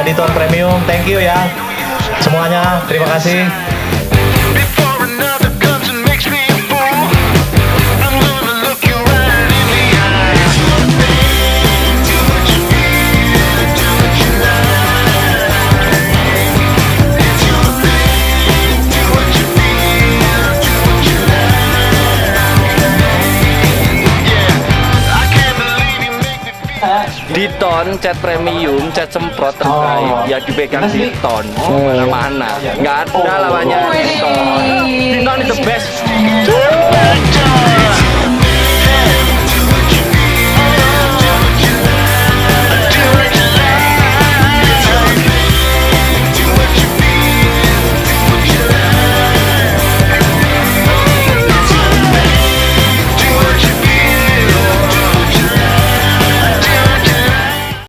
ada Diton Premium. Thank you ya semuanya, terima kasih. Diton cat premium, cat semprot terbaik ya dipegang Diton mana-mana, nggak ada lawannya Diton. Diton is the best.